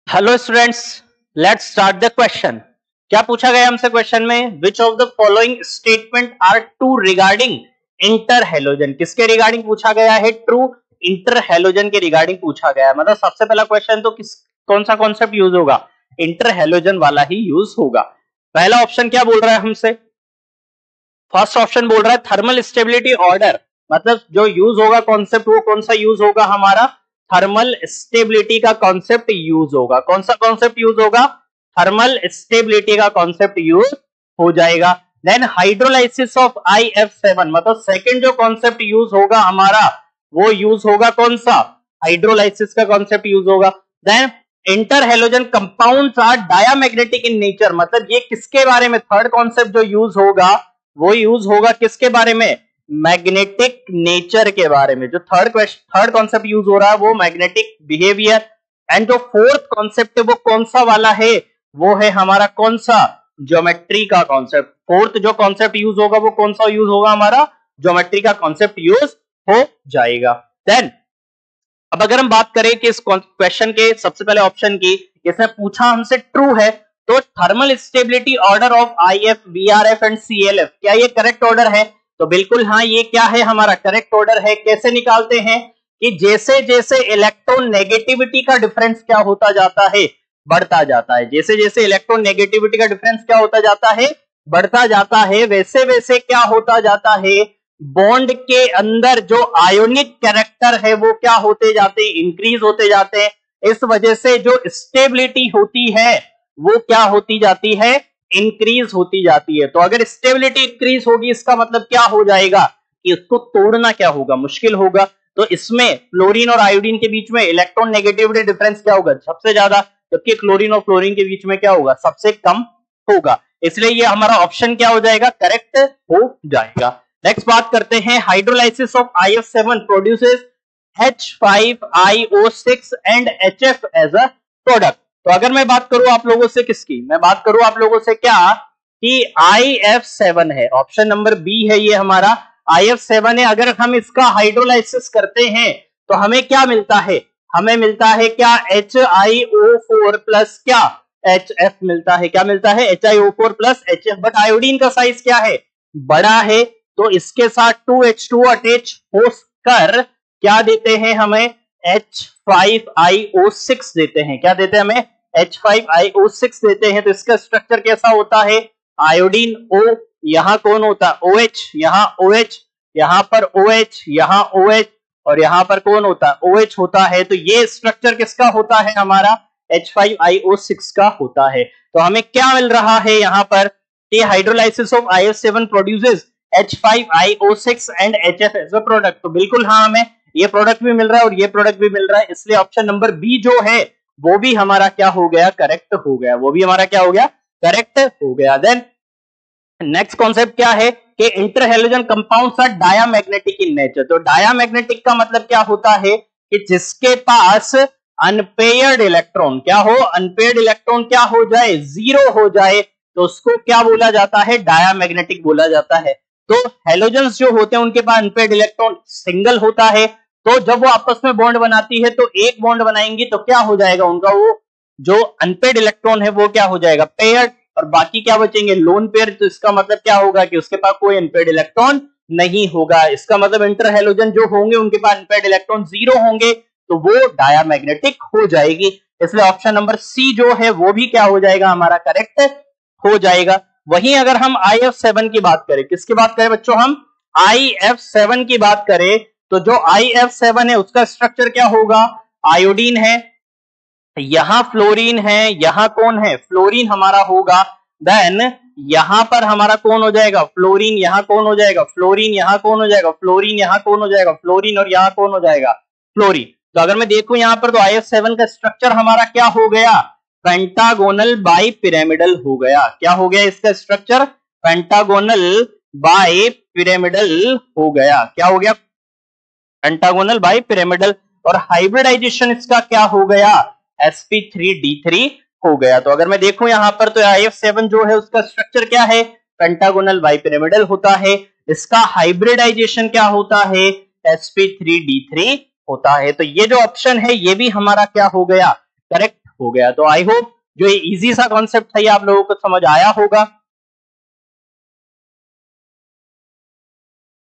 Hello students, let's start the question. क्या पूछा गया हमसे क्वेश्चन में? Which of the following statement are true regarding inter halogen? किसके रिगार्डिंग पूछा गया है? ट्रू इंटर हेलोजन के रिगार्डिंग पूछा गया है। मतलब सबसे पहला क्वेश्चन तो कौन सा कॉन्सेप्ट यूज होगा? इंटर हेलोजन वाला ही यूज होगा। पहला ऑप्शन क्या बोल रहा है हमसे? फर्स्ट ऑप्शन बोल रहा है थर्मल स्टेबिलिटी ऑर्डर। मतलब जो यूज होगा कॉन्सेप्ट, वो कौन सा यूज होगा? हमारा थर्मल स्टेबिलिटी का कॉन्सेप्ट यूज होगा। कौन सा कॉन्सेप्ट यूज होगा? थर्मल स्टेबिलिटी का कॉन्सेप्ट यूज हो जाएगा। देन हाइड्रोलाइसिस ऑफ IF7, मतलब सेकंड जो कॉन्सेप्ट यूज होगा हमारा, वो यूज होगा कौन सा? हाइड्रोलाइसिस का कॉन्सेप्ट यूज होगा। Then inter halogen compounds are diamagnetic in nature, मतलब ये किसके बारे में? थर्ड कॉन्सेप्ट जो यूज होगा वो यूज होगा किसके बारे में? मैग्नेटिक नेचर के बारे में। जो थर्ड कॉन्सेप्ट यूज हो रहा है वो मैग्नेटिक बिहेवियर। एंड जो फोर्थ कॉन्सेप्ट है वो कौन सा वाला है? वो है हमारा कौन सा? ज्योमेट्री का कॉन्सेप्ट। फोर्थ जो कॉन्सेप्ट यूज होगा वो कौन सा यूज होगा? हमारा ज्योमेट्री का कॉन्सेप्ट यूज हो जाएगा। देन अब अगर हम बात करें कि इस क्वेश्चन के सबसे पहले ऑप्शन की, इसने पूछा हमसे ट्रू है, तो thermal stability order of IF, VRF and CLF, क्या ये करेक्ट ऑर्डर है? तो बिल्कुल हाँ, ये क्या है? हमारा करेक्ट ऑर्डर है। कैसे निकालते हैं कि जैसे जैसे इलेक्ट्रॉन नेगेटिविटी का डिफरेंस क्या होता जाता है? बढ़ता जाता है। जैसे जैसे इलेक्ट्रॉन नेगेटिविटी का डिफरेंस क्या होता जाता है? बढ़ता जाता है। वैसे वैसे क्या होता जाता है? बॉन्ड के अंदर जो आयोनिक कैरेक्टर है वो क्या होते जाते हैं? इंक्रीज होते जाते हैं। इस वजह से जो स्टेबिलिटी होती है वो क्या होती जाती है? इंक्रीज होती जाती है। तो अगर स्टेबिलिटी इंक्रीज होगी, इसका मतलब क्या हो जाएगा कि उसको तोड़ना क्या होगा? मुश्किल होगा। तो इसमें फ्लोरीन और आयोडीन के बीच में इलेक्ट्रॉन नेगेटिविटी डिफरेंस क्या होगा? सबसे ज्यादा, जबकि क्लोरीन और फ्लोरीन के बीच में क्या होगा? सबसे कम होगा। इसलिए ये हमारा ऑप्शन क्या हो जाएगा? करेक्ट हो जाएगा। नेक्स्ट बात करते हैं, hydrolysis of IF7 produces H5IO6 and HF as a product. तो अगर मैं बात करूं आप लोगों से किसकी? मैं बात करूं आप लोगों से क्या कि IF7 है। ऑप्शन नंबर बी है ये हमारा IF7 है। अगर हम इसका हाइड्रोलाइसिस करते हैं तो हमें क्या मिलता है? हमें मिलता है क्या? HiO4 प्लस क्या? HF मिलता है। क्या मिलता है? HiO4 plus HF। But iodine का साइज क्या है? बड़ा है, तो इसके साथ 2H2 अटैच होकर क्या देते हैं हमें? H5IO6 देते हैं। क्या देते हैं हमें? H5IO6 देते हैं। तो इसका स्ट्रक्चर कैसा होता है? आयोडीन O, यहां कौन होता है? OH, यहां OH, यहां पर OH, यहां OH, और यहां पर कौन होता है? OH होता है। तो ये स्ट्रक्चर किसका होता है? हमारा H5IO6 का होता है। तो हमें क्या मिल रहा है यहां पर? Hydrolysis of IF7 produces H5IO6 and HF as a product. तो बिल्कुल हाँ, हमें ये प्रोडक्ट भी मिल रहा है और ये प्रोडक्ट भी मिल रहा है। इसलिए ऑप्शन नंबर बी जो है वो भी हमारा क्या हो गया? करेक्ट हो गया। वो भी हमारा क्या हो गया? करेक्ट हो गया। देन नेक्स्ट कॉन्सेप्ट क्या है कि inter halogen compounds are diamagnetic in nature. तो डायामैग्नेटिक का मतलब क्या होता है कि जिसके पास अनपेयर्ड इलेक्ट्रॉन क्या हो? अनपेयर्ड इलेक्ट्रॉन क्या हो जाए? जीरो हो जाए, तो उसको क्या बोला जाता है? डायामैग्नेटिक बोला जाता है। तो हेलोजन्स जो होते हैं उनके पास अनपेयर्ड इलेक्ट्रॉन सिंगल होता है। तो जब वो आपस में बॉन्ड बनाती है तो एक बॉन्ड बनाएंगी तो क्या हो जाएगा उनका? वो जो अनपेयर्ड इलेक्ट्रॉन है वो क्या हो जाएगा? पेयर्ड, और बाकी क्या बचेंगे? Lone pair. तो इसका मतलब क्या होगा कि उसके पास कोई अनपेयर्ड इलेक्ट्रॉन नहीं होगा। इसका मतलब इंटर हेलोजन जो होंगे उनके पास अनपेयर्ड इलेक्ट्रॉन जीरो होंगे, तो वो डायामैग्नेटिक हो जाएगी। इसलिए ऑप्शन नंबर सी जो है वो भी क्या हो जाएगा? हमारा करेक्ट हो जाएगा। वहीं अगर हम IF7 की बात करें, किसकी बात करें बच्चों? हम IF7 की बात करें तो जो IF7 है उसका स्ट्रक्चर क्या होगा? आयोडीन है, यहां फ्लोरीन है, यहां कौन है? फ्लोरीन हमारा होगा। देन यहां पर हमारा कौन हो जाएगा? फ्लोरीन। यहां कौन हो जाएगा? फ्लोरीन। यहां कौन हो जाएगा? फ्लोरीन। यहां कौन हो जाएगा? फ्लोरीन। और यहां कौन हो जाएगा? फ्लोरीन। तो अगर मैं देखूं यहां पर तो IF7 का स्ट्रक्चर हमारा क्या हो गया? पेंटागोनल बाई पिरामिडल हो गया। क्या हो गया इसका स्ट्रक्चर? पेंटागोनल बाई पिरामिडल हो गया। क्या हो गया? Pentagonal bi pyramidal. और हाइब्रिडाइजेशन इसका क्या हो गया? sp3d3 हो गया। तो अगर मैं देखूं यहां पर तो IF7 जो है उसका स्ट्रक्चर क्या है? पेंटागोनल बाई पिरामिडल होता है। इसका हाइब्रिडाइजेशन क्या होता है? sp3d3 होता है। तो ये जो ऑप्शन है ये भी हमारा क्या हो गया? करेक्ट हो गया। तो आई होप जो ये इजी सा कॉन्सेप्ट था ये आप लोगों को समझ आया होगा।